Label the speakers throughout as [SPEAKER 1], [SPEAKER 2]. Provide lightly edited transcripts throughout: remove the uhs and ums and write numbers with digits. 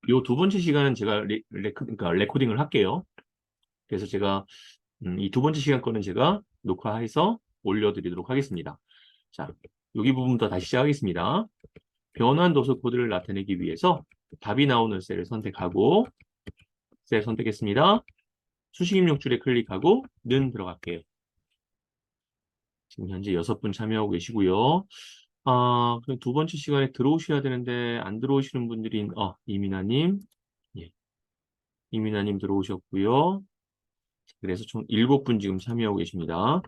[SPEAKER 1] 요 두 번째 시간은 제가 그러니까 레코딩을 할게요. 그래서 제가 이 두 번째 시간 거는 제가 녹화해서 올려드리도록 하겠습니다. 자, 여기 부분부터 다시 시작하겠습니다. 변환 도서 코드를 나타내기 위해서 답이 나오는 셀을 선택하고 셀 선택했습니다. 수식 입력줄에 클릭하고 는 들어갈게요. 지금 현재 6분 참여하고 계시고요. 두 번째 시간에 들어오셔야 되는데 안 들어오시는 분들이 이민아님, 예, 이민아님 들어오셨고요. 그래서 총 7분 지금 참여하고 계십니다.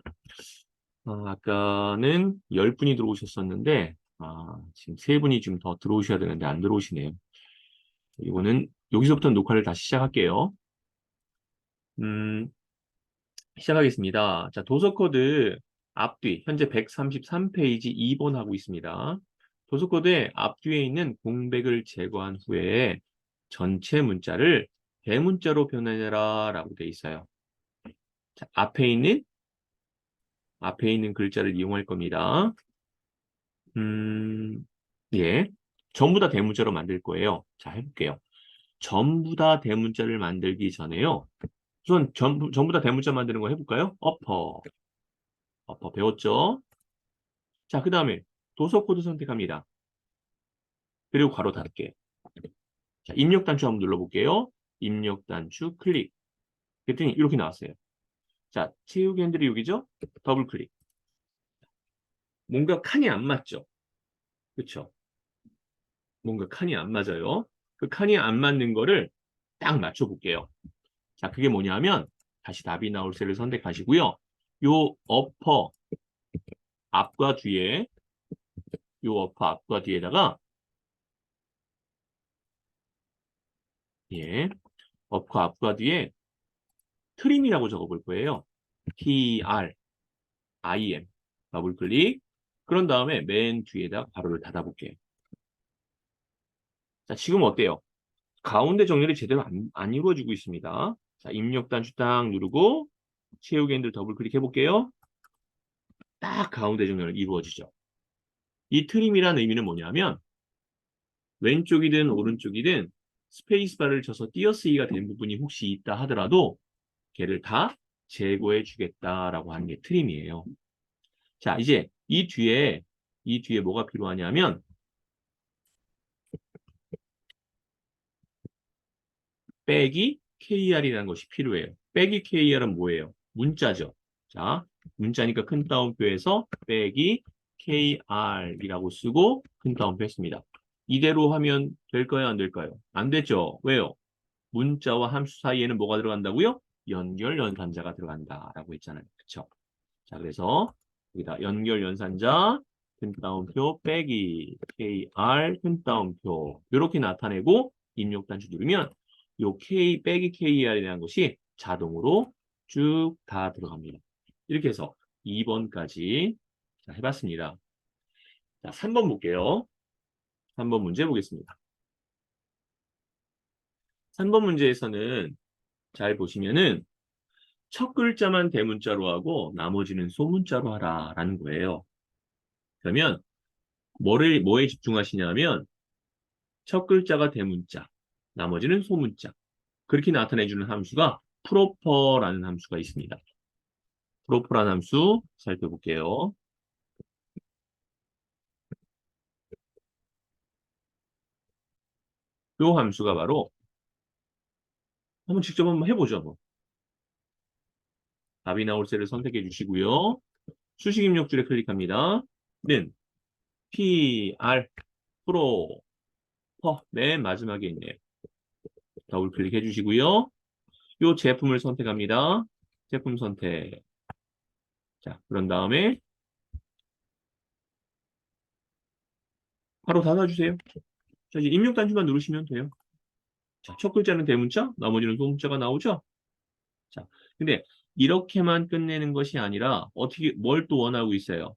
[SPEAKER 1] 아까는 10분이 들어오셨었는데 지금 3분이 지금 더 들어오셔야 되는데 안 들어오시네요. 이거는 여기서부터 녹화를 다시 시작할게요. 시작하겠습니다. 자, 도서 코드 앞뒤 현재 133페이지 2번 하고 있습니다. 도서 코드의 앞뒤에 있는 공백을 제거한 후에 전체 문자를 대문자로 변환해라 라고 되어 있어요. 자, 앞에 있는 글자를 이용할 겁니다. 예. 전부 다 대문자로 만들 거예요. 자, 해볼게요. 전부 다 대문자를 만들기 전에요. 우선 전부 다 대문자 만드는 거 해볼까요? 어퍼 배웠죠? 자, 그 다음에 도서 코드 선택합니다. 그리고 괄호 닫게. 자, 입력 단추 한번 눌러볼게요. 입력 단추 클릭. 그랬더니 이렇게 나왔어요. 자, 채우기 핸들이 여기죠? 더블 클릭. 뭔가 칸이 안 맞죠? 그쵸? 뭔가 칸이 안 맞아요. 그 칸이 안 맞는 거를 딱 맞춰볼게요. 자, 그게 뭐냐면 다시 답이 나올 셀을 선택하시고요. 요 어퍼 앞과 뒤에 요 어퍼 앞과 뒤에다가 예, 어퍼 앞과 뒤에 트림이라고 적어볼 거예요. TRIM 더블 클릭. 그런 다음에 맨 뒤에다 괄호를 닫아볼게요. 자, 지금 어때요? 가운데 정렬이 제대로 안 이루어지고 있습니다. 자, 입력 단추 딱 누르고 채우기 핸들 더블 클릭해 볼게요. 딱 가운데 정렬 이루어지죠. 이 트림이라는 의미는 뭐냐면 왼쪽이든 오른쪽이든 스페이스바를 쳐서 띄어쓰기가 된 부분이 혹시 있다 하더라도 걔를 다 제거해 주겠다라고 하는 게 트림이에요. 자, 이제 이 뒤에 뭐가 필요하냐면 빼기 KR이라는 것이 필요해요. 빼기 KR은 뭐예요? 문자죠. 자, 문자니까 큰 따옴표에서 빼기 KR이라고 쓰고 큰 따옴표 했습니다. 이대로 하면 될까요? 안 될까요? 안 되죠. 왜요? 문자와 함수 사이에는 뭐가 들어간다고요? 연결 연산자가 들어간다라고 했잖아요. 그쵸? 자, 그래서 여기다 연결 연산자 큰 따옴표 빼기 KR 큰 따옴표 이렇게 나타내고 입력 단추 누르면 요 K 빼기 KR이라는 것이 자동으로 쭉 다 들어갑니다. 이렇게 해서 2번까지 해봤습니다. 자, 3번 볼게요. 3번 문제 보겠습니다. 3번 문제에서는 잘 보시면은 첫 글자만 대문자로 하고 나머지는 소문자로 하라라는 거예요. 그러면 뭐에 집중하시냐면 첫 글자가 대문자, 나머지는 소문자. 그렇게 나타내주는 함수가 프로퍼라는 함수가 있습니다. 프로퍼라는 함수 살펴볼게요. 이 함수가 바로 한번 직접 한번 해보죠. 뭐. 답이 나올 셀을 선택해 주시고요. 수식 입력줄에 클릭합니다. 는 PR 프로 맨 마지막에 있네요. 더블 클릭해 주시고요. 이 제품을 선택합니다. 제품 선택. 자, 그런 다음에 바로 닫아주세요. 자, 이제 입력 단추만 누르시면 돼요. 자, 첫 글자는 대문자, 나머지는 소문자가 나오죠? 자, 근데 이렇게만 끝내는 것이 아니라 뭘 또 원하고 있어요?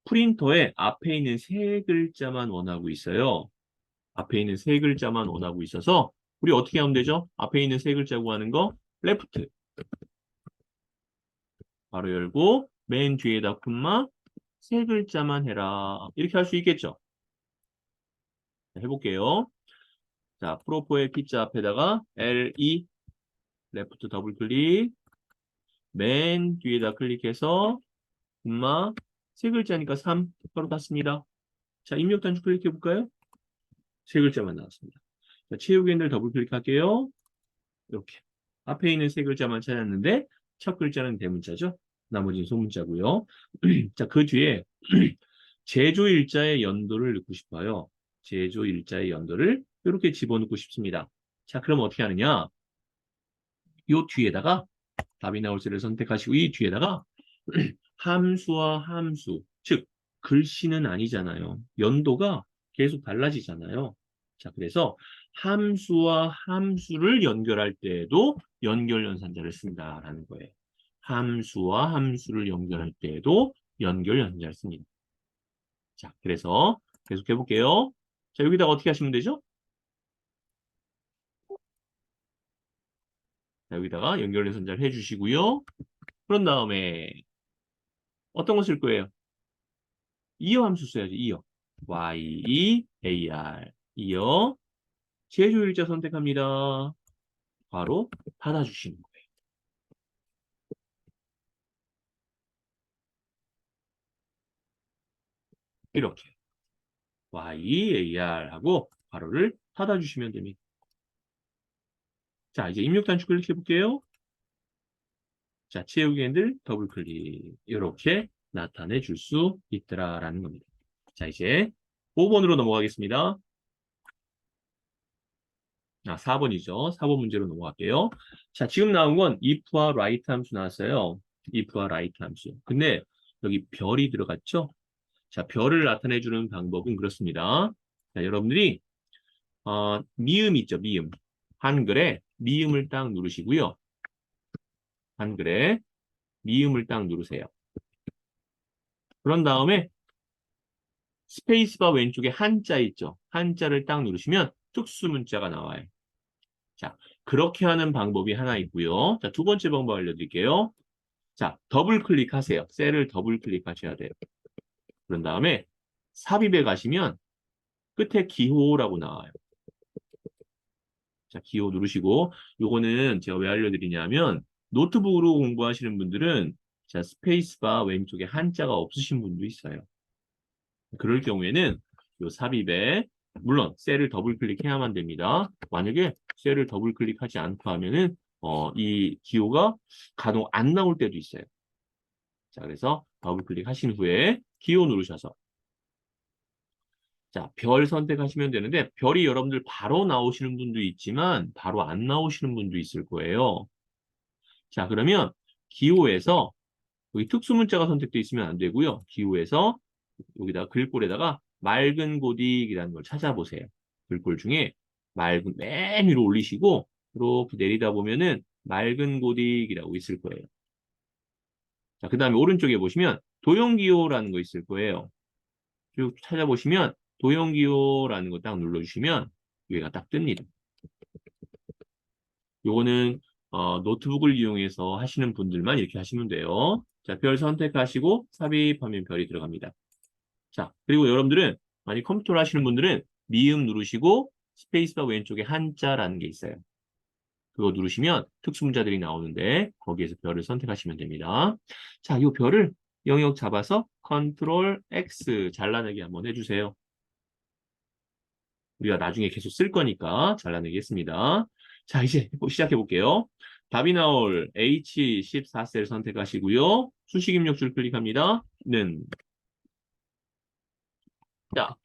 [SPEAKER 1] 프린터에 앞에 있는 세 글자만 원하고 있어요. 앞에 있는 세 글자만 원하고 있어서 우리 어떻게 하면 되죠? 앞에 있는 세 글자 구하는 거 레프트 바로 열고 맨 뒤에다 콤마 세 글자만 해라. 이렇게 할 수 있겠죠? 자, 해볼게요. 자, 프로포의 피자 앞에다가 LE, 레프트 더블 클릭, 맨 뒤에다 클릭해서, 세 글자니까 3, 바로 닫습니다. 자, 입력 단축 클릭해 볼까요? 세 글자만 나왔습니다. 자, 체육인들 더블 클릭할게요. 이렇게. 앞에 있는 세 글자만 찾았는데, 첫 글자는 대문자죠. 나머지는 소문자고요. 자, 그 뒤에 제조일자의 연도를 넣고 싶어요. 제조일자의 연도를 이렇게 집어넣고 싶습니다. 자, 그럼 어떻게 하느냐? 이 뒤에다가 답이 나올 세를 선택하시고 이 뒤에다가 함수와 함수, 즉 글씨는 아니잖아요. 연도가 계속 달라지잖아요. 자, 그래서 함수와 함수를 연결할 때에도 연결연산자를 쓴다라는 거예요. 함수와 함수를 연결할 때에도 연결연산자를 씁니다. 자, 그래서 계속 해볼게요. 자, 여기다가 어떻게 하시면 되죠? 자, 여기다가 연결연산자를 해주시고요. 그런 다음에 어떤 거 쓸 거예요? 이어 함수 써야지, 이어. Y-E-A-R. 이어. 제조일자 선택합니다. 바로 닫아주시는 거예요. 이렇게. Y-E-A-R 하고 바로를 닫아주시면 됩니다. 자, 이제 입력 단축 클릭해 볼게요. 자, 채우기 핸들 더블 클릭. 이렇게 나타내 줄 수 있더라라는 겁니다. 자, 이제 5번으로 넘어가겠습니다. 4번이죠. 4번 문제로 넘어갈게요. 자, 지금 나온 건 if와 right 함수 나왔어요. if와 right 함수. 근데 여기 별이 들어갔죠? 자, 별을 나타내주는 방법은 그렇습니다. 자, 여러분들이 미음 있죠, 미음. 한글에 미음을 딱 누르시고요. 한글에 미음을 딱 누르세요. 그런 다음에 스페이스바 왼쪽에 한자 있죠. 한자를 딱 누르시면 특수문자가 나와요. 자, 그렇게 하는 방법이 하나 있고요. 자, 두 번째 방법 알려드릴게요. 자, 더블 클릭하세요. 셀을 더블 클릭하셔야 돼요. 그런 다음에 삽입에 가시면 끝에 기호라고 나와요. 자, 기호 누르시고 요거는 제가 왜 알려드리냐면 노트북으로 공부하시는 분들은 자, 스페이스바 왼쪽에 한자가 없으신 분도 있어요. 그럴 경우에는 요 삽입에 물론 셀을 더블 클릭해야만 됩니다. 만약에 셀을 더블 클릭하지 않고 하면은 이 기호가 간혹 안 나올 때도 있어요. 자, 그래서 더블 클릭하신 후에 기호 누르셔서 자, 별 선택하시면 되는데 별이 여러분들 바로 나오시는 분도 있지만 바로 안 나오시는 분도 있을 거예요. 자, 그러면 기호에서 여기 특수문자가 선택되어 있으면 안 되고요. 기호에서 여기다가 글꼴에다가 맑은 고딕이라는 걸 찾아보세요. 글꼴 중에 맑은 맨 위로 올리시고 이렇게 내리다 보면은 맑은 고딕이라고 있을 거예요. 자, 그 다음에 오른쪽에 보시면 도형기호라는 거 있을 거예요. 쭉 찾아보시면 도형기호라는 거 딱 눌러주시면 여기가 딱 뜹니다. 요거는 노트북을 이용해서 하시는 분들만 이렇게 하시면 돼요. 자, 별 선택하시고 삽입하면 별이 들어갑니다. 자, 그리고 여러분들은 만약 컴퓨터를 하시는 분들은 미음 누르시고 스페이스바 왼쪽에 한자라는 게 있어요. 그거 누르시면 특수문자들이 나오는데 거기에서 별을 선택하시면 됩니다. 자, 이 별을 영역 잡아서 컨트롤 X 잘라내기 한번 해주세요. 우리가 나중에 계속 쓸 거니까 잘라내기 했습니다. 자, 이제 시작해 볼게요. 답이 나올 H14셀 선택하시고요. 수식 입력줄 클릭합니다. 자,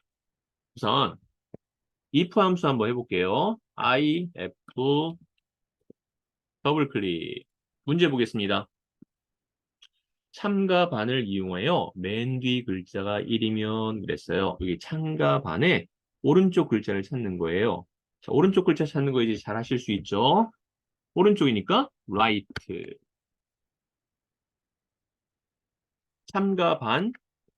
[SPEAKER 1] 우선 if 함수 한번 해볼게요. if 더블 클릭. 문제 보겠습니다. 참가 반을 이용하여 맨 뒤 글자가 1이면 그랬어요. 여기 참가 반에 오른쪽 글자를 찾는 거예요. 자, 오른쪽 글자 찾는 거 이제 잘 하실 수 있죠? 오른쪽이니까 right. 참가 반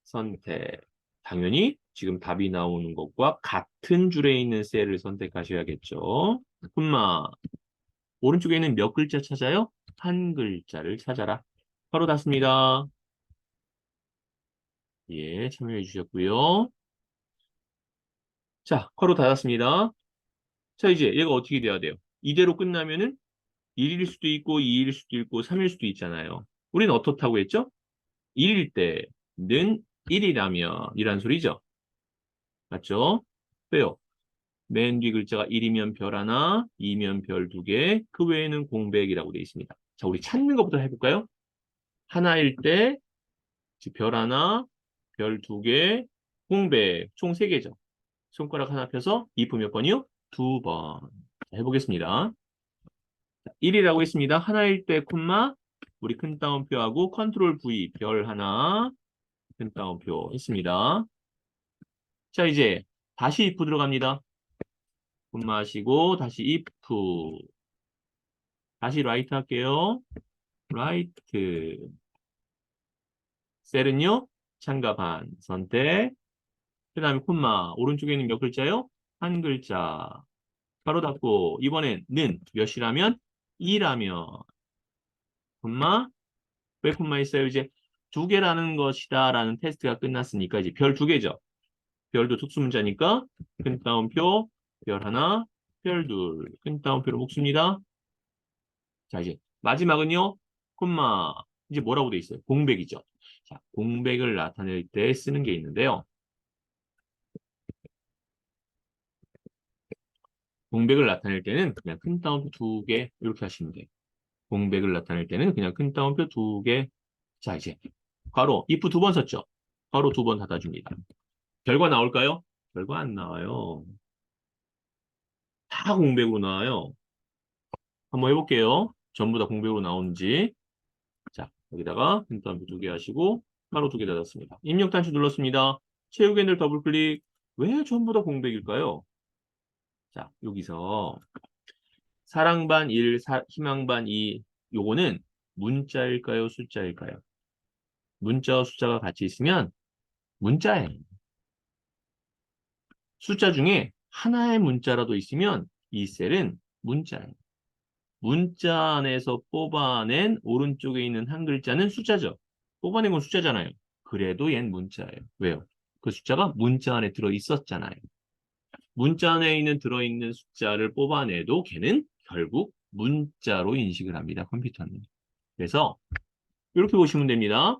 [SPEAKER 1] 선택. 당연히 지금 답이 나오는 것과 같은 줄에 있는 셀을 선택하셔야겠죠. 오른쪽에 있는 몇 글자 찾아요? 한 글자를 찾아라. 바로 닫습니다. 예, 참여해 주셨고요. 자, 괄호 닫았습니다. 자, 이제 얘가 어떻게 돼야 돼요? 이대로 끝나면은 1일 수도 있고 2일 수도 있고 3일 수도 있잖아요. 우리는 어떻다고 했죠? 1일 때는 1이라면 이란 소리죠. 맞죠? 왜요? 맨 뒤 글자가 1이면 별 하나, 2면 별 두 개, 그 외에는 공백이라고 되어 있습니다. 자, 우리 찾는 것부터 해볼까요? 하나일 때, 즉 별 하나, 별 두 개, 공백, 총 세 개죠. 손가락 하나 펴서 if 몇 번이요? 두 번. 자, 해보겠습니다. 1이라고 했습니다. 하나일 때 콤마, 우리 큰 따옴표하고 컨트롤 V, 별 하나, 큰 따옴표 했습니다. 자, 이제 다시 if 들어갑니다. 콤마 하시고 다시 if, 다시 라이트 할게요. 라이트, 셀은요? 창과 반, 선택, 그 다음에 콤마, 오른쪽에 있는 몇 글자요? 한 글자. 바로 닫고, 이번엔 는 몇이라면? 2라면, 콤마, 왜 콤마 있어요? 이제 두 개라는 것이다 라는 테스트가 끝났으니까 이제 별 두 개죠. 별도 특수문자니까 큰 따옴표, 별 하나, 별 둘, 큰 따옴표로 묶습니다. 자, 이제 마지막은요, 콤마, 이제 뭐라고 돼 있어요? 공백이죠. 자, 공백을 나타낼 때 쓰는 게 있는데요. 공백을 나타낼 때는 그냥 큰 따옴표 두 개, 이렇게 하시면 돼요. 공백을 나타낼 때는 그냥 큰 따옴표 두 개. 자, 이제 괄호, if 두 번 썼죠? 괄호 두 번 닫아줍니다. 결과 나올까요? 결과 안 나와요. 다 공백으로 나와요. 한번 해볼게요. 전부 다 공백으로 나오는지. 자, 여기다가 펜타한표 두 개 하시고 가로 두 개 닫았습니다. 입력 단추 눌렀습니다. 채우기 핸들 더블 클릭. 왜 전부 다 공백일까요? 자, 여기서 사랑 반 1, 희망 반 2, 요거는 문자일까요? 숫자일까요? 문자와 숫자가 같이 있으면 문자예요. 숫자 중에 하나의 문자라도 있으면 이 셀은 문자예요. 문자 안에서 뽑아낸 오른쪽에 있는 한 글자는 숫자죠. 뽑아낸 건 숫자잖아요. 그래도 얜 문자예요. 왜요? 그 숫자가 문자 안에 들어있었잖아요. 문자 안에 들어있는 숫자를 뽑아내도 걔는 결국 문자로 인식을 합니다. 컴퓨터는. 그래서 이렇게 보시면 됩니다.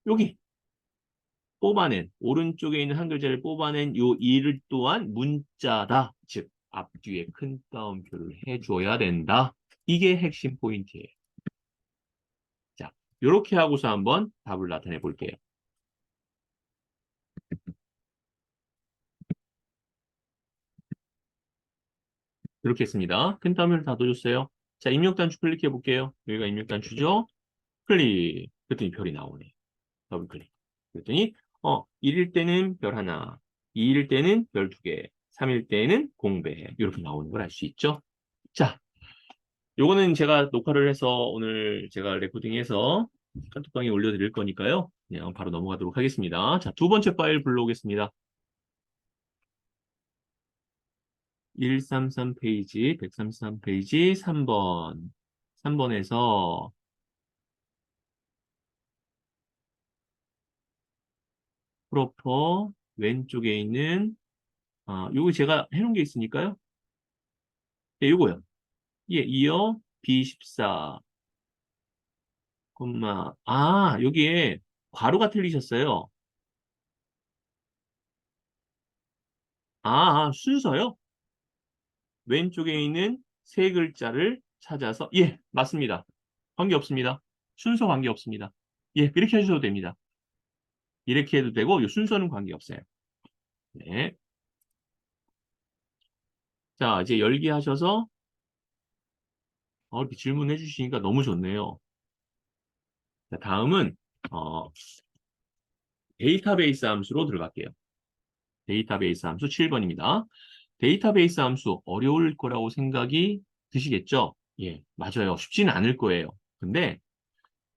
[SPEAKER 1] 여기 뽑아낸 오른쪽에 있는 한 글자를 뽑아낸 요 일 또한 문자다. 즉 앞뒤에 큰 따옴표를 해줘야 된다. 이게 핵심 포인트예요. 자, 이렇게 하고서 한번 답을 나타내 볼게요. 이렇게 했습니다. 큰 따옴표를 닫아줬어요. 자, 입력 단추 클릭해 볼게요. 여기가 입력 단추죠? 클릭. 그랬더니 별이 나오네. 더블 클릭. 그랬더니 1일 때는 별 하나, 2일 때는 별 두 개, 3일 때는 공백. 이렇게 나오는 걸 알 수 있죠? 자, 요거는 제가 녹화를 해서 오늘 제가 레코딩해서 카톡방에 올려드릴 거니까요. 그냥 바로 넘어가도록 하겠습니다. 자, 두 번째 파일 불러오겠습니다. 133 페이지, 133 페이지 3번. 3번에서 프로퍼 왼쪽에 있는 요거 제가 해놓은 게 있으니까요. 네, 요거요. 예, 이어 B14, 여기에 괄호가 틀리셨어요. 순서요? 왼쪽에 있는 세 글자를 찾아서, 예, 맞습니다. 관계없습니다. 순서 관계없습니다. 예, 이렇게 해주셔도 됩니다. 이렇게 해도 되고, 이 순서는 관계없어요. 네. 자, 이제 열기 하셔서, 이렇게 질문해 주시니까 너무 좋네요. 자, 다음은, 어, 데이터베이스 함수로 들어갈게요. 데이터베이스 함수 7번입니다. 데이터베이스 함수 어려울 거라고 생각이 드시겠죠? 예, 맞아요. 쉽지는 않을 거예요. 근데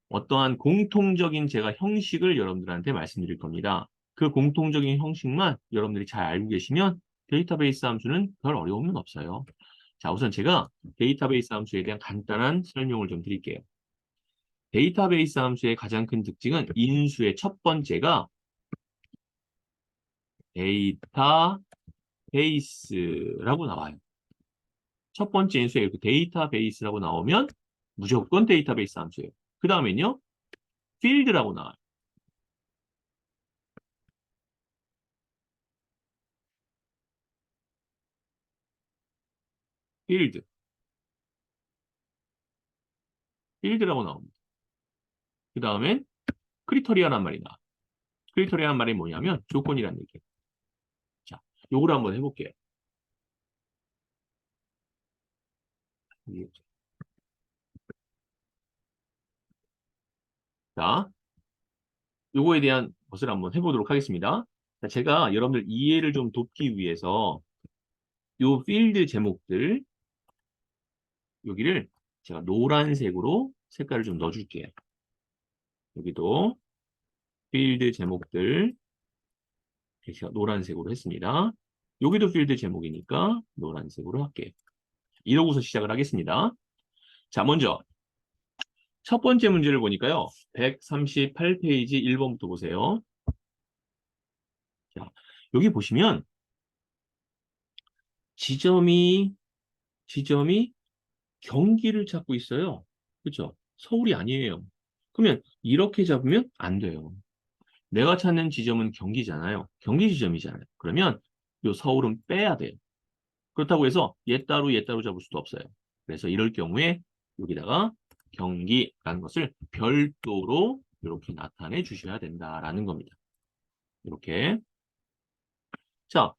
[SPEAKER 1] 어떠한 공통적인 제가 형식을 여러분들한테 말씀드릴 겁니다. 그 공통적인 형식만 여러분들이 잘 알고 계시면 데이터베이스 함수는 별 어려움은 없어요. 자, 우선 제가 데이터베이스 함수에 대한 간단한 설명을 좀 드릴게요. 데이터베이스 함수의 가장 큰 특징은 인수의 첫 번째가 데이터베이스라고 나와요. 첫 번째 인수에 이렇게 데이터베이스라고 나오면 무조건 데이터베이스 함수예요. 그 다음엔요, 필드라고 나와요. 필드. 필드라고 나옵니다. 그 다음엔 크리터리아란 말이 나와요. 크리터리아란 말이 뭐냐면 조건이란 얘기예요. 자, 요거를 한번 해볼게요. 자, 요거에 대한 것을 한번 해보도록 하겠습니다. 자, 제가 여러분들 이해를 좀 돕기 위해서 요 필드 제목들 여기를 제가 노란색으로 색깔을 좀 넣어줄게요. 여기도 필드 제목들 제가 노란색으로 했습니다. 여기도 필드 제목이니까 노란색으로 할게요. 이러고서 시작을 하겠습니다. 자, 먼저 첫 번째 문제를 보니까요. 138페이지 1번부터 보세요. 자, 여기 보시면 지점이 경기를 찾고 있어요. 그렇죠? 서울이 아니에요. 그러면 이렇게 잡으면 안 돼요. 내가 찾는 지점은 경기잖아요. 경기 지점이잖아요. 그러면 요 서울은 빼야 돼요. 그렇다고 해서 얘 따로 잡을 수도 없어요. 그래서 이럴 경우에 여기다가 경기라는 것을 별도로 이렇게 나타내 주셔야 된다라는 겁니다. 이렇게. 자,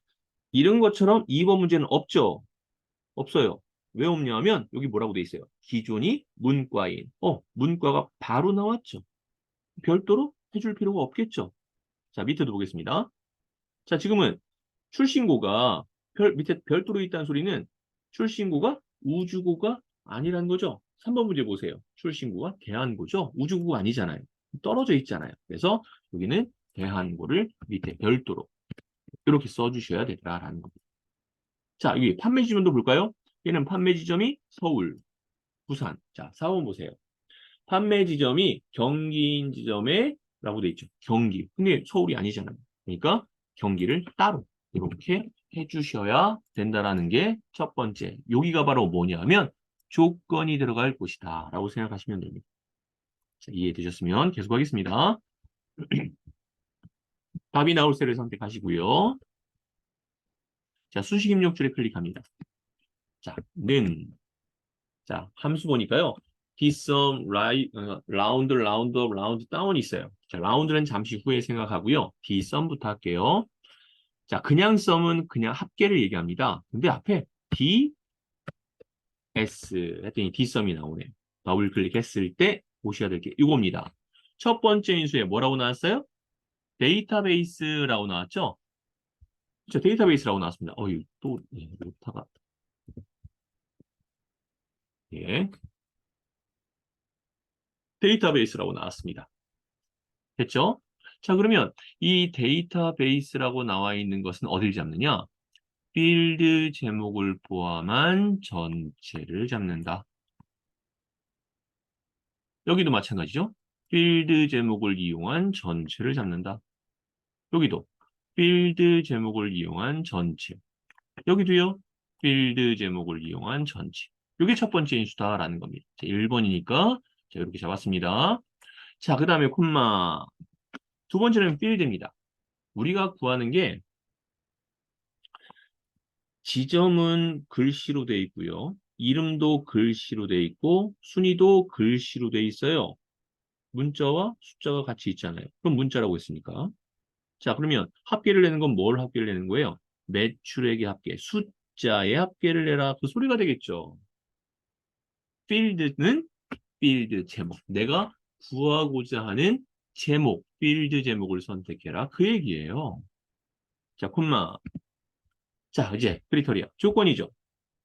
[SPEAKER 1] 이런 것처럼 2번 문제는 없죠? 없어요. 왜 없냐 하면 여기 뭐라고 돼 있어요? 기존이 문과인. 문과가 바로 나왔죠. 별도로 해줄 필요가 없겠죠. 자, 밑에도 보겠습니다. 자, 지금은 출신고가 밑에 별도로 있다는 소리는 출신고가 우주고가 아니라는 거죠. 3번 문제 보세요. 출신고가 대한고죠. 우주고가 아니잖아요. 떨어져 있잖아요. 그래서 여기는 대한고를 밑에 별도로 이렇게 써주셔야 된다라는 겁니다. 자, 여기 판매 지점도 볼까요? 얘는 판매 지점이 서울, 부산. 자, 4번 보세요. 판매 지점이 경기인 지점에 라고 돼 있죠. 경기. 근데 서울이 아니잖아요. 그러니까 경기를 따로 이렇게 해주셔야 된다라는 게 첫 번째. 여기가 바로 뭐냐면 조건이 들어갈 곳이다 라고 생각하시면 됩니다. 자, 이해되셨으면 계속하겠습니다. 답이 나올 셀을 선택하시고요. 자, 수식 입력줄에 클릭합니다. 자, 자, 함수 보니까요. dsum, round, round up, round down 있어요. 자, round는 잠시 후에 생각하고요. dsum부터 할게요. 자, 그냥 sum은 그냥 합계를 얘기합니다. 근데 앞에 ds 했더니 dsum이 나오네요. 더블 클릭했을 때 보셔야 될 게 이겁니다. 첫 번째 인수에 뭐라고 나왔어요? 데이터베이스라고 나왔죠? 저 데이터베이스라고 나왔습니다. 또 오타가 예, 데이터베이스라고 나왔습니다. 됐죠? 자, 그러면 이 데이터베이스라고 나와 있는 것은 어딜 잡느냐? 필드 제목을 포함한 전체를 잡는다. 여기도 마찬가지죠? 필드 제목을 이용한 전체를 잡는다. 여기도 필드 제목을 이용한 전체. 여기도요. 필드 제목을 이용한 전체. 이게 첫 번째 인수다라는 겁니다. 자, 1번이니까 자, 이렇게 잡았습니다. 자, 그 다음에 콤마. 두 번째는 필드입니다. 우리가 구하는 게 지점은 글씨로 돼 있고요. 이름도 글씨로 돼 있고 순위도 글씨로 돼 있어요. 문자와 숫자가 같이 있잖아요. 그럼 문자라고 했으니까. 자, 그러면 합계를 내는 건 뭘 합계를 내는 거예요? 매출액의 합계, 숫자의 합계를 내라. 그 소리가 되겠죠. 필드는 필드 제목. 내가 구하고자 하는 제목, 필드 제목을 선택해라. 그 얘기예요. 자, 콤마. 자, 이제 크리터리아. 조건이죠.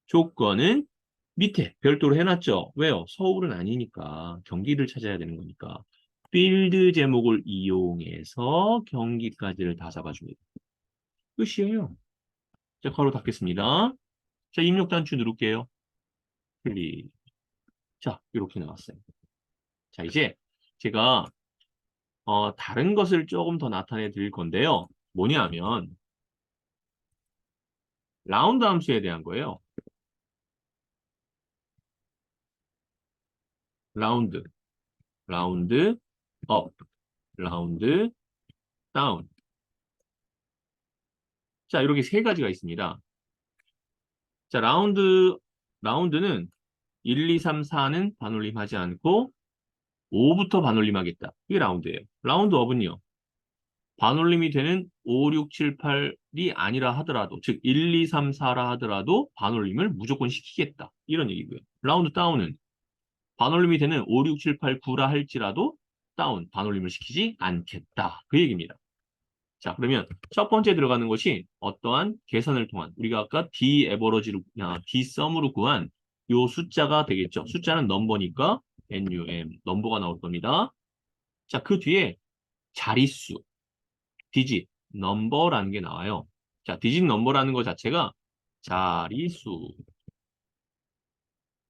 [SPEAKER 1] 조건은 밑에 별도로 해놨죠. 왜요? 서울은 아니니까 경기를 찾아야 되는 거니까. 필드 제목을 이용해서 경기까지를 다 잡아줍니다. 끝이에요. 자, 괄호 닫겠습니다. 자, 입력 단추 누를게요. 클릭. 자, 이렇게 나왔어요. 자, 이제 제가 다른 것을 조금 더 나타내 드릴 건데요. 뭐냐 하면 라운드 함수에 대한 거예요. 라운드, 라운드, 업, 라운드, 다운. 자, 이렇게 세 가지가 있습니다. 자, 라운드는 1, 2, 3, 4는 반올림하지 않고 5부터 반올림하겠다. 이게 라운드예요. 라운드 업은요. 반올림이 되는 5, 6, 7, 8이 아니라 하더라도, 즉 1, 2, 3, 4라 하더라도 반올림을 무조건 시키겠다. 이런 얘기고요. 라운드 다운은 반올림이 되는 5, 6, 7, 8, 9라 할지라도 다운, 반올림을 시키지 않겠다. 그 얘기입니다. 자, 그러면 첫 번째 들어가는 것이 어떠한 계산을 통한 우리가 아까 D D썸으로 구한 요 숫자가 되겠죠. 숫자는 넘버니까 NUM, 넘버가 나올 겁니다. 자, 그 뒤에 자릿수, 디짓, 넘버라는 게 나와요. 자, 디짓 넘버라는 것 자체가 자릿수,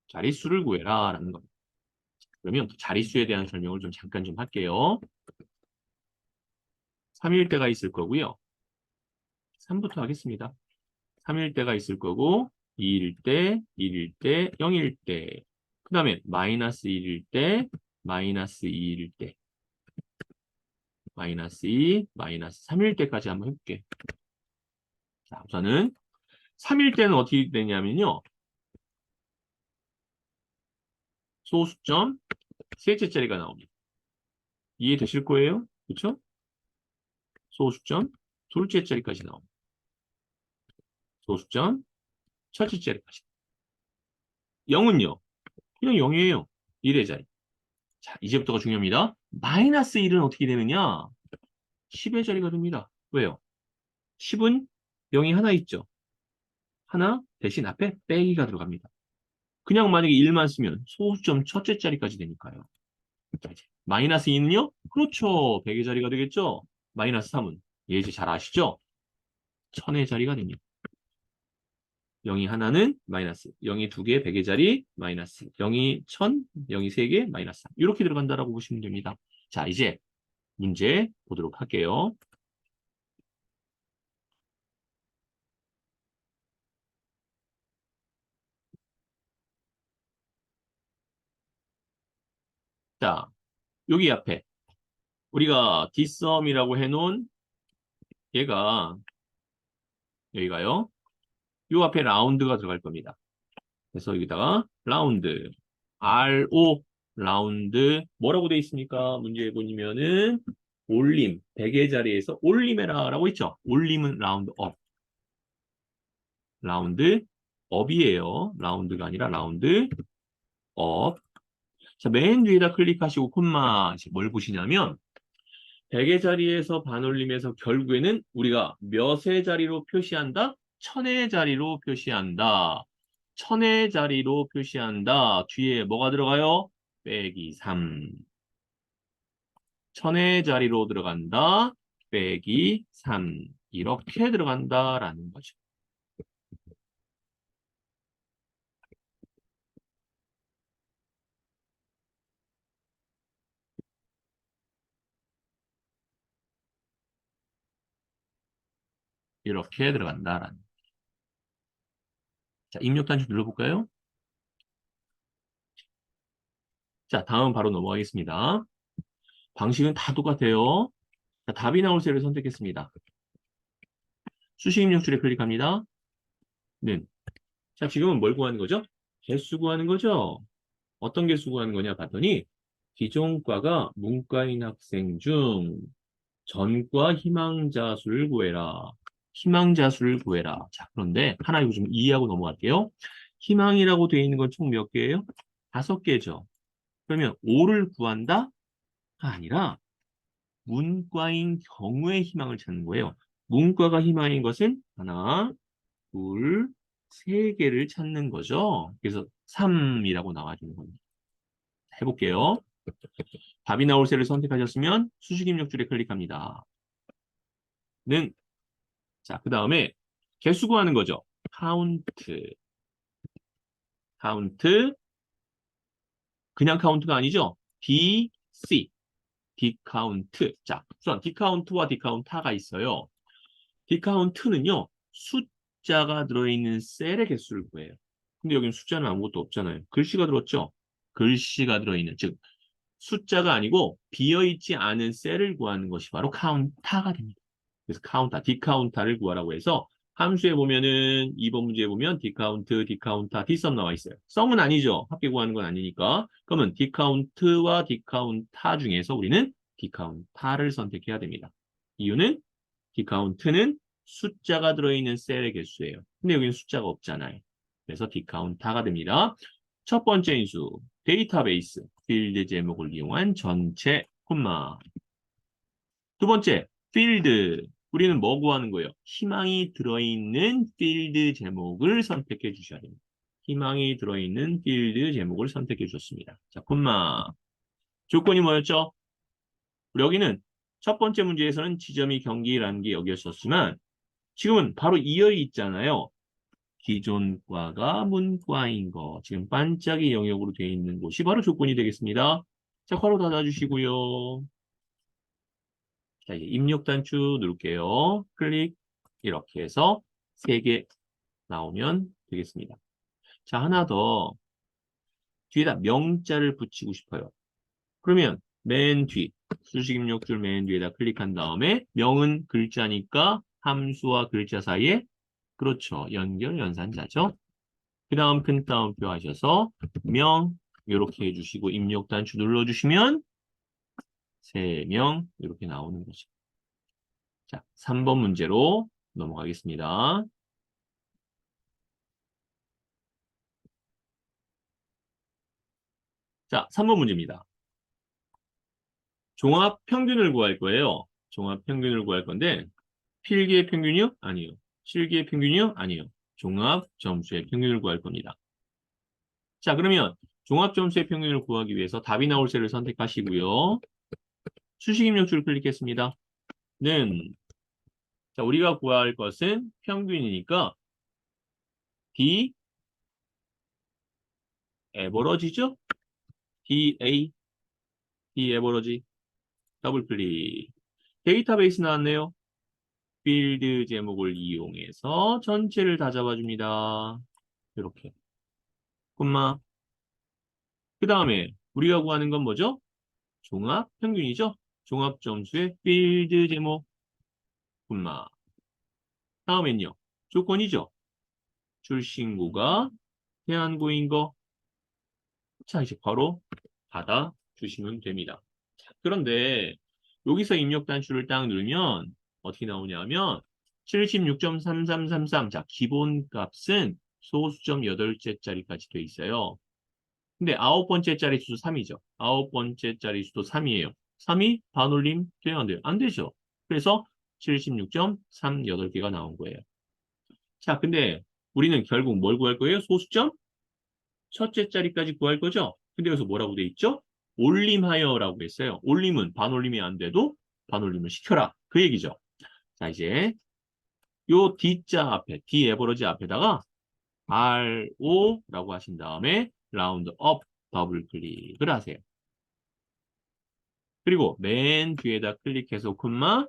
[SPEAKER 1] 자릿수를 구해라 라는 겁니다. 그러면 자릿수에 대한 설명을 좀 잠깐 좀 할게요. 3일 때가 있을 거고요. 3부터 하겠습니다. 3일 때가 있을 거고 2일 때, 1일 때, 0일 때. 그 다음에 마이너스 1일 때, 마이너스 2일 때, 마이너스 2, 마이너스 3일 때까지 한번 해볼게. 자, 우선은 3일 때는 어떻게 되냐면요. 소수점 셋째 자리가 나옵니다. 이해되실 거예요? 그렇죠? 소수점 둘째 자리까지 나옵니다. 소수점 첫째 자리까지. 0은요. 그냥 0이에요. 1의 자리. 자, 이제부터가 중요합니다. 마이너스 1은 어떻게 되느냐? 10의 자리가 됩니다. 왜요? 10은 0이 하나 있죠. 하나 대신 앞에 빼기가 들어갑니다. 그냥 만약에 1만 쓰면 소수점 첫째 자리까지 되니까요. 자, 이제 마이너스 2는요? 그렇죠. 100의 자리가 되겠죠. 마이너스 3은 예제 잘 아시죠? 1000의 자리가 됩니다. 0이 하나는 마이너스, 0이 두 개, 100의 자리, 마이너스, 0이 1000, 0이 세 개, 마이너스 3. 이렇게 들어간다라고 보시면 됩니다. 자, 이제 문제 보도록 할게요. 자, 여기 앞에 우리가 뒷섬이라고 해놓은 얘가 여기가요. 요 앞에 라운드가 들어갈 겁니다. 그래서 여기다가 라운드 RO 라운드 뭐라고 돼 있습니까? 문제 보시면은 올림 100의 자리에서 올림해라 라고 있죠. 올림은 라운드 업 라운드 업이에요. 라운드가 아니라 라운드 업. 자, 맨 뒤에다 클릭하시고 콤마 뭘 보시냐면 100의 자리에서 반올림해서 결국에는 우리가 몇의 자리로 표시한다? 1000의 자리로 표시한다. 1000의 자리로 표시한다. 뒤에 뭐가 들어가요? 빼기 3. 1000의 자리로 들어간다. 빼기 3. 이렇게 들어간다라는 거죠. 이렇게 들어간다라는. 자, 입력 단추 눌러볼까요? 자, 다음 바로 넘어가겠습니다. 방식은 다 똑같아요. 자, 답이 나올 셀을 선택했습니다. 수식 입력줄에 클릭합니다. 는. 자, 지금은 뭘 구하는 거죠? 개수 구하는 거죠? 어떤 개수 구하는 거냐 봤더니 기존과가 문과인 학생 중 전과 희망자 수를 구해라. 희망자 수를 구해라. 자, 그런데 하나 이거 좀 이해하고 넘어갈게요. 희망이라고 되어 있는 건 총 몇 개예요? 5개죠. 그러면 5를 구한다? 가 아니라 문과인 경우의 희망을 찾는 거예요. 문과가 희망인 것은 하나, 둘, 세 개를 찾는 거죠. 그래서 3이라고 나와주는 겁니다. 해볼게요. 답이 나올 셀을 선택하셨으면 수식 입력줄에 클릭합니다. 는, 자, 그 다음에 개수 구하는 거죠. 카운트, 카운트, 그냥 카운트가 아니죠. DC, 디카운트. 자, 우선 디카운트와 디카운타가 있어요. 디카운트는요, 숫자가 들어있는 셀의 개수를 구해요. 근데 여기는 숫자는 아무것도 없잖아요. 글씨가 들었죠? 글씨가 들어있는, 즉 숫자가 아니고 비어있지 않은 셀을 구하는 것이 바로 카운타가 됩니다. 그래서 카운타, 디카운타를 구하라고 해서 함수에 보면은 2번 문제에 보면 디카운트, 디카운타, 디썸 나와 있어요. 썸은 아니죠. 합계 구하는 건 아니니까. 그러면 디카운트와 디카운타 중에서 우리는 디카운타를 선택해야 됩니다. 이유는 디카운트는 숫자가 들어있는 셀의 개수예요. 근데 여기는 숫자가 없잖아요. 그래서 디카운타가 됩니다. 첫 번째 인수, 데이터베이스, 필드 제목을 이용한 전체 콤마. 두 번째, 필드. 우리는 뭐 구하는 거예요? 희망이 들어있는 필드 제목을 선택해 주셔야 됩니다. 희망이 들어있는 필드 제목을 선택해 주셨습니다. 자, 콤마. 조건이 뭐였죠? 여기는 첫 번째 문제에서는 지점이 경기라는 게 여기였었지만 지금은 바로 이어이 있잖아요. 기존 과가 문과인 거. 지금 반짝이 영역으로 되어 있는 곳이 바로 조건이 되겠습니다. 자, 괄호 닫아주시고요. 자, 이제 입력 단추 누를게요. 클릭. 이렇게 해서 3개 나오면 되겠습니다. 자, 하나 더. 뒤에다 명자를 붙이고 싶어요. 그러면 맨 뒤, 수식 입력줄 맨 뒤에다 클릭한 다음에 명은 글자니까 함수와 글자 사이에 그렇죠. 연결 연산자죠. 그 다음 큰 따옴표 하셔서 명 이렇게 해주시고 입력 단추 눌러주시면 3명 이렇게 나오는 거죠. 자, 3번 문제로 넘어가겠습니다. 자, 3번 문제입니다. 종합 평균을 구할 거예요. 종합 평균을 구할 건데 필기의 평균이요? 아니요. 실기의 평균이요? 아니요. 종합 점수의 평균을 구할 겁니다. 자, 그러면 종합 점수의 평균을 구하기 위해서 답이 나올 셀을 선택하시고요. 수식 입력줄 클릭했습니다. 는 자, 우리가 구할 것은 평균이니까 D 에버러지죠? DA D 에버러지 더블 클릭. 데이터베이스 나왔네요. 필드 제목을 이용해서 전체를 다 잡아줍니다. 이렇게. 콤마. 그 다음에 우리가 구하는 건 뭐죠? 종합 평균이죠? 종합 점수의 필드 제목. 콤마. 다음엔요. 조건이죠? 출신고가 대한고인 거. 자, 이제 바로 받아주시면 됩니다. 자, 그런데 여기서 입력 단추를 딱 누르면 어떻게 나오냐면 76.3333. 자, 기본값은 소수점 8째짜리까지 돼 있어요. 근데 9번째 자릿수 3이죠. 9번째 자릿수도 3이에요. 3이 반올림 돼요, 안 돼요? 안 되죠. 그래서 76.3 8개가 나온 거예요. 자, 근데 우리는 결국 뭘 구할 거예요? 소수점 첫째 자리까지 구할 거죠? 근데 여기서 뭐라고 돼 있죠? 올림하여라고 했어요. 올림은 반올림이 안 돼도 반올림을 시켜라. 그 얘기죠. 자, 이제 요 D자 앞에, D 에버러지 앞에다가 RO라고 하신 다음에 라운드 업 더블 클릭을 하세요. 그리고 맨 뒤에다 클릭해서 콤마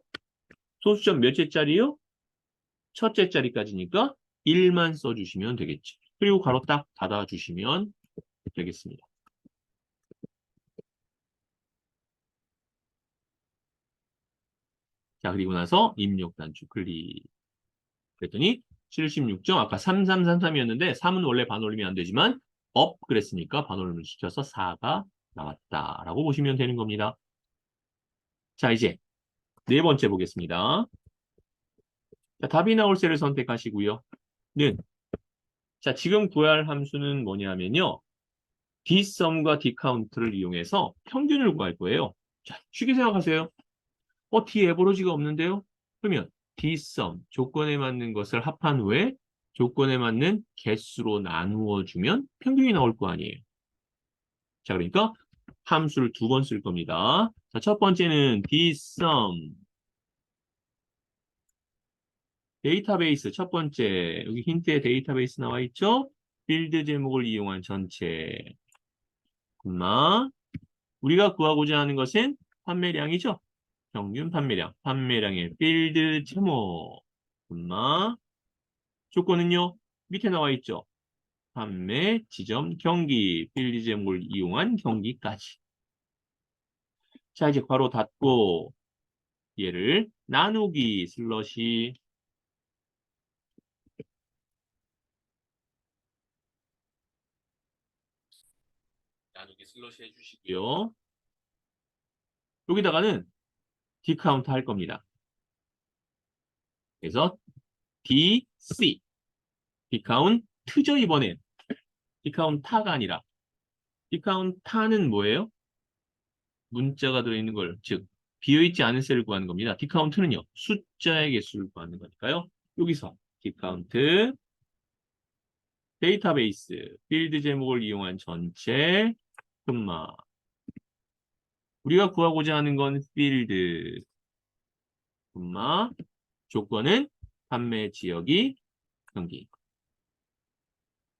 [SPEAKER 1] 소수점 몇째 자리요? 첫째 자리까지니까 1만 써주시면 되겠지. 그리고 괄호 딱 닫아주시면 되겠습니다. 자, 그리고 나서 입력 단추 클릭. 그랬더니 76점, 아까 3333이었는데 3은 원래 반올림이 안 되지만 업 그랬으니까 반올림을 시켜서 4가 나왔다라고 보시면 되는 겁니다. 자, 이제 네 번째 보겠습니다. 자, 답이 나올 셀을 선택하시고요. 는 자, 지금 구할 함수는 뭐냐면요. dsum과 dcount를 이용해서 평균을 구할 거예요. 자, 쉽게 생각하세요. d 에버러지가 없는데요? 그러면 dsum, 조건에 맞는 것을 합한 후에 조건에 맞는 개수로 나누어 주면 평균이 나올 거 아니에요. 자, 그러니까 함수를 2번 쓸 겁니다. 자, 첫 번째는 dsum. 데이터베이스 첫 번째, 여기 힌트에 데이터베이스 나와 있죠? 필드 제목을 이용한 전체. 콤마. 우리가 구하고자 하는 것은 판매량이죠? 평균 판매량. 판매량의 필드 제목. 콤마. 조건은요? 밑에 나와 있죠? 판매, 지점, 경기, 필드 제목을 이용한 경기까지. 자, 이제 괄호 닫고 얘를 나누기 슬러시 나누기 슬러시 해주시고요. 여기다가는 디카운트 할 겁니다. 그래서 DC 디카운트죠 이번엔. 디카운타가 아니라 디카운타는 뭐예요? 문자가 들어있는 걸, 즉 비어있지 않은 셀을 구하는 겁니다. 디카운트는요, 숫자의 개수를 구하는 거니까요. 여기서 디카운트 데이터베이스 필드 제목을 이용한 전체 콤마 우리가 구하고자 하는 건 필드 콤마 조건은 판매 지역이 경기.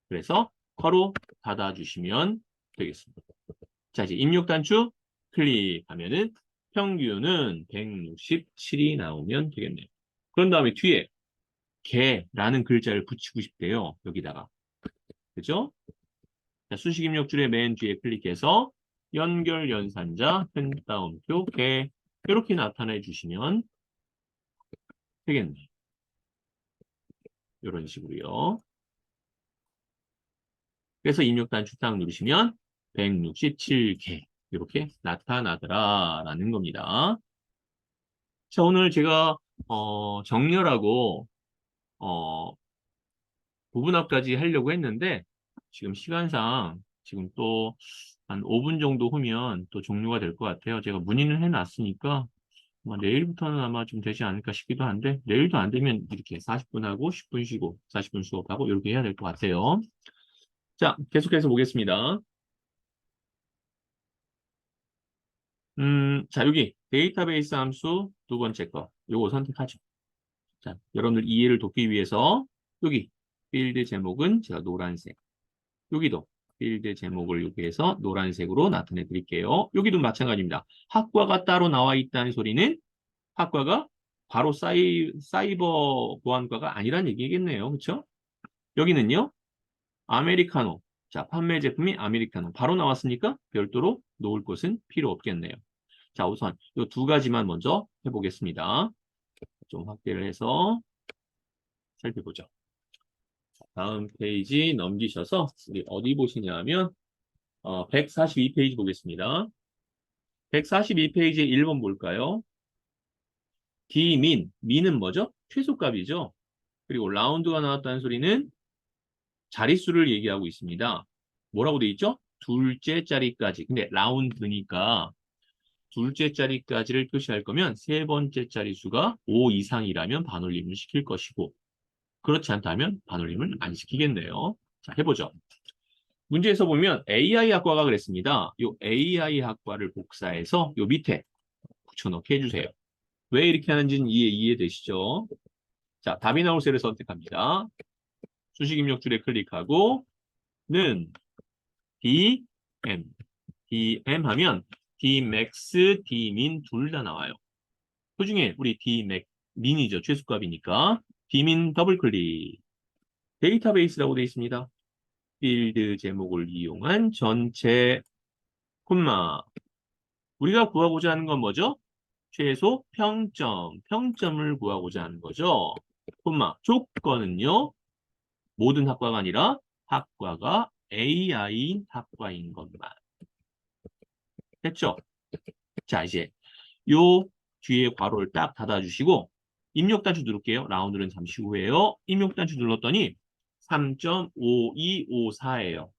[SPEAKER 1] 그래서 괄호 닫아주시면 되겠습니다. 자, 이제 입력 단추 클릭하면은 평균은 167이 나오면 되겠네요. 그런 다음에 뒤에 개라는 글자를 붙이고 싶대요. 여기다가. 그죠? 자, 수식 입력줄의 맨 뒤에 클릭해서 연결 연산자 큰 따옴표 개 이렇게 나타내 주시면 되겠네요. 이런 식으로요. 그래서 입력 단추 딱 누르시면 167개 이렇게 나타나더라라는 겁니다. 자, 오늘 제가 정렬하고 부분합까지 하려고 했는데 지금 시간상 지금 또 한 5분 정도 후면 또 종료가 될 것 같아요. 제가 문의는 해놨으니까 내일부터는 아마 좀 되지 않을까 싶기도 한데 내일도 안 되면 이렇게 40분 하고 10분 쉬고 40분 수업하고 이렇게 해야 될 것 같아요. 자, 계속해서 보겠습니다. 자, 여기 데이터베이스 함수 두 번째 거 요거 선택하죠. 자, 여러분들 이해를 돕기 위해서 여기 필드 제목은 제가 노란색 여기도 필드 제목을 여기에서 노란색으로 나타내 드릴게요. 여기도 마찬가지입니다. 학과가 따로 나와 있다는 소리는 학과가 바로 사이버 보안과가 아니란 얘기겠네요. 그렇죠? 여기는요. 아메리카노. 자, 판매 제품이 아메리카노. 바로 나왔으니까 별도로 놓을 것은 필요 없겠네요. 자, 우선 이 두 가지만 먼저 해보겠습니다. 좀 확대를 해서 살펴보죠. 다음 페이지 넘기셔서 우리 어디 보시냐면 142페이지 보겠습니다. 142페이지의 1번 볼까요? 민은 뭐죠? 최소값이죠. 그리고 라운드가 나왔다는 소리는 자릿수를 얘기하고 있습니다. 뭐라고 돼 있죠? 둘째 자리까지. 근데 라운드니까 둘째 자리까지를 표시할 거면 세 번째 자리수가 5 이상이라면 반올림을 시킬 것이고 그렇지 않다면 반올림을 안 시키겠네요. 자, 해보죠. 문제에서 보면 AI 학과가 그랬습니다. 이 AI 학과를 복사해서 요 밑에 붙여넣기 해주세요. 왜 이렇게 하는지는 이해되시죠? 자, 답이 나올 셀을 선택합니다. 수식 입력줄에 클릭하고 는 DM DM 하면 Dmax, Dmin 둘 다 나와요. 그중에 우리 Dmax 민이죠. 최소값이니까 Dmin 더블 클릭 데이터베이스라고 되어 있습니다. 필드 제목을 이용한 전체 콤마 우리가 구하고자 하는 건 뭐죠? 최소 평점을 구하고자 하는 거죠. 콤마 조건은요. 모든 학과가 아니라 학과가 AI인 학과인 것만. 됐죠? 자, 이제 요 뒤에 괄호를 딱 닫아주시고 입력 단추 누를게요. 라운드는 잠시 후에요. 입력 단추 눌렀더니 3.5254예요.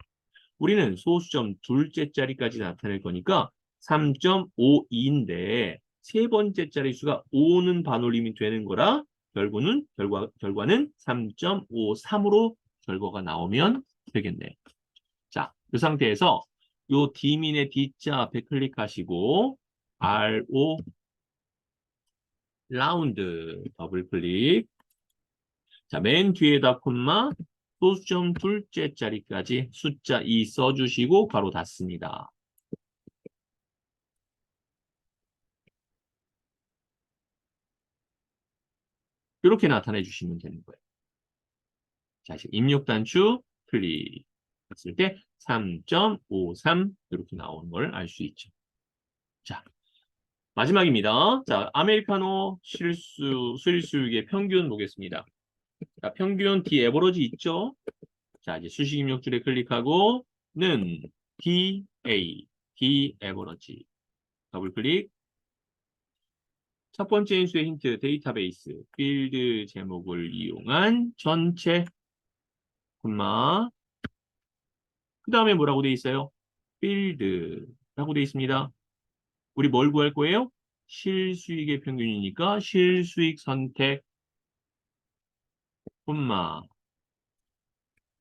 [SPEAKER 1] 우리는 소수점 둘째 자리까지 나타낼 거니까 3.52인데 세 번째 자릿수가 5는 반올림이 되는 거라 결과는 3.53으로 결과가 나오면 되겠네. 자, 이 상태에서 요 D민의 D자 앞에 클릭하시고 RO 라운드 더블 클릭. 자, 맨 뒤에다 콤마 소수점 둘째 자리까지 숫자 2 써주시고 바로 닫습니다. 이렇게 나타내 주시면 되는 거예요. 자, 이제 입력 단추 클릭. 했을 때 3.53 이렇게 나오는 걸 알 수 있죠. 자, 마지막입니다. 자, 아메리카노 수일수익의 평균 보겠습니다. 자, 평균 D 에버러지 있죠? 자, 이제 수식 입력줄에 클릭하고 는 D 에버러지 더블 클릭. 첫 번째 인수의 힌트 데이터베이스 필드 제목을 이용한 전체 콤마 그 다음에 뭐라고 돼 있어요? 필드라고 돼 있습니다. 우리 뭘 구할 거예요? 실수익의 평균이니까 실수익 선택 콤마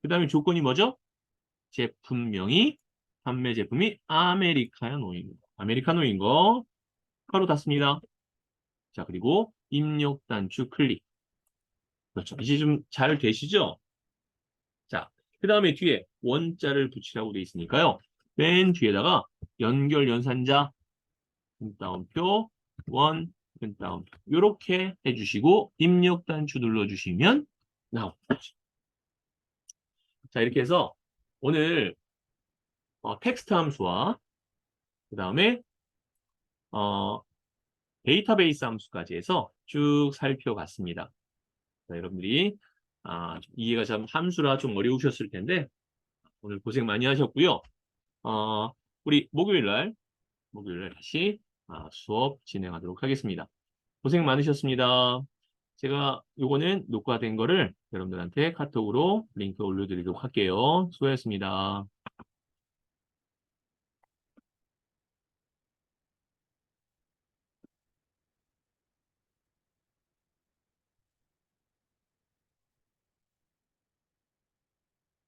[SPEAKER 1] 그 다음에 조건이 뭐죠? 제품명이 판매 제품이 아메리카노인 거 가로 닫습니다. 자, 그리고 입력 단추 클릭. 그렇죠. 이제 좀 잘 되시죠? 자, 그 다음에 뒤에 원자를 붙이라고 돼 있으니까요. 맨 뒤에다가 연결 연산자 따옴표 원 따옴표 이렇게 해주시고 입력 단추 눌러주시면 나옵니다. 자, 이렇게 해서 오늘 텍스트 함수와 그 다음에 어, 데이터베이스 함수까지 해서 쭉 살펴봤습니다. 자, 여러분들이 좀 이해가 좀 함수라 좀 어려우셨을 텐데 오늘 고생 많이 하셨고요. 우리 목요일 날 다시 수업 진행하도록 하겠습니다. 고생 많으셨습니다. 제가 요거는 녹화된 거를 여러분들한테 카톡으로 링크 올려드리도록 할게요. 수고하셨습니다.